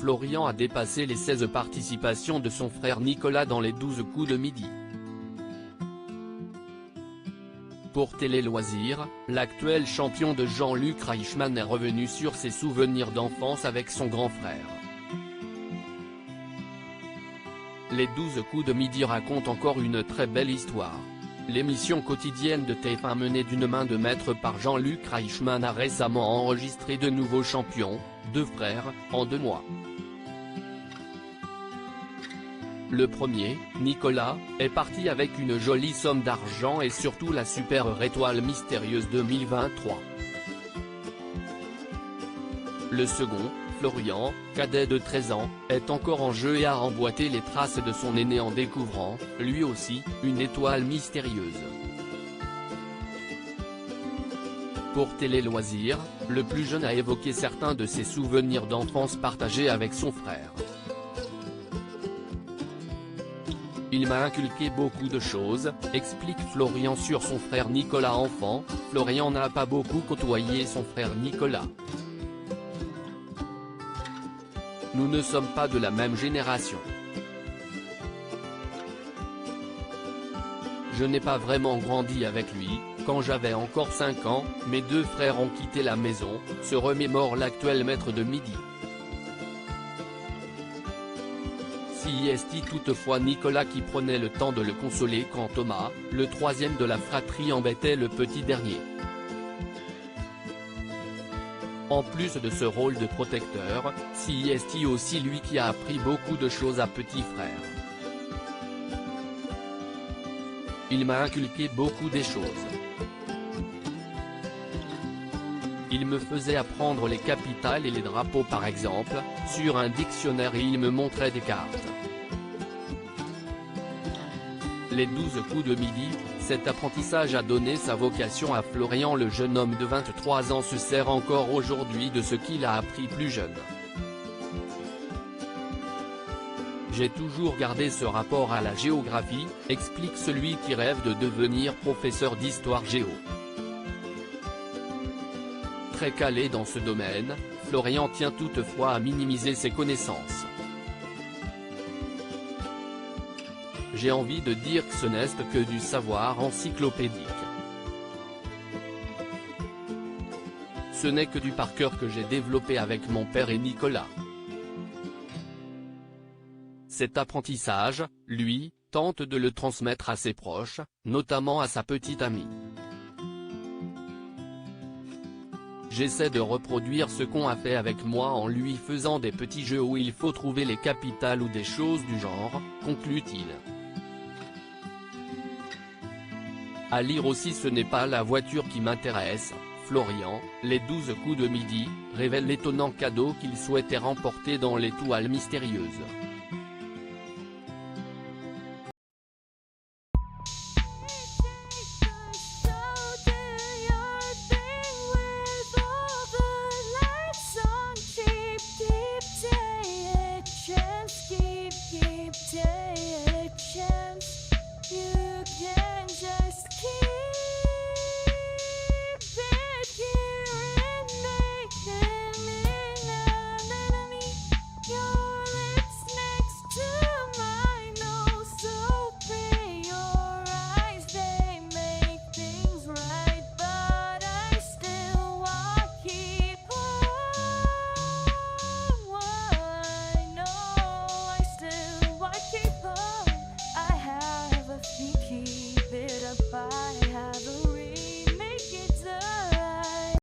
Florian a dépassé les 16 participations de son frère Nicolas dans les 12 coups de midi. Pour Télé Loisirs, l'actuel champion de Jean-Luc Reichmann est revenu sur ses souvenirs d'enfance avec son grand frère. Les 12 coups de midi racontent encore une très belle histoire. L'émission quotidienne de TF1 menée d'une main de maître par Jean-Luc Reichmann a récemment enregistré de nouveaux champions, 2 frères, en 2 mois. Le premier, Nicolas, est parti avec une jolie somme d'argent et surtout la super étoile mystérieuse 2023. Le second, Florian, cadet de 13 ans, est encore en jeu et a emboîté les traces de son aîné en découvrant, lui aussi, une étoile mystérieuse. Pour Télé Loisirs, le plus jeune a évoqué certains de ses souvenirs d'enfance partagés avec son frère. Il m'a inculqué beaucoup de choses, explique Florian sur son frère Nicolas enfant. Florian n'a pas beaucoup côtoyé son frère Nicolas. Nous ne sommes pas de la même génération. Je n'ai pas vraiment grandi avec lui. Quand j'avais encore 5 ans, mes 2 frères ont quitté la maison, se remémore l'actuel maître de midi. CIST toutefois Nicolas qui prenait le temps de le consoler quand Thomas, le troisième de la fratrie embêtait le petit dernier. En plus de ce rôle de protecteur, CIST aussi lui qui a appris beaucoup de choses à petit frère. Il m'a inculqué beaucoup des choses. Il me faisait apprendre les capitales et les drapeaux par exemple, sur un dictionnaire et il me montrait des cartes. Les 12 coups de midi, cet apprentissage a donné sa vocation à Florian. Le jeune homme de 23 ans se sert encore aujourd'hui de ce qu'il a appris plus jeune. J'ai toujours gardé ce rapport à la géographie, explique celui qui rêve de devenir professeur d'histoire géo. Très calé dans ce domaine, Florian tient toutefois à minimiser ses connaissances. J'ai envie de dire que ce n'est que du savoir encyclopédique. Ce n'est que du par cœur que j'ai développé avec mon père et Nicolas. Cet apprentissage, lui, tente de le transmettre à ses proches, notamment à sa petite amie. J'essaie de reproduire ce qu'on a fait avec moi en lui faisant des petits jeux où il faut trouver les capitales ou des choses du genre, conclut-il. À lire aussi. Ce n'est pas la voiture qui m'intéresse. Florian, les 12 coups de midi, révèle l'étonnant cadeau qu'il souhaitait remporter dans l'étoile mystérieuse.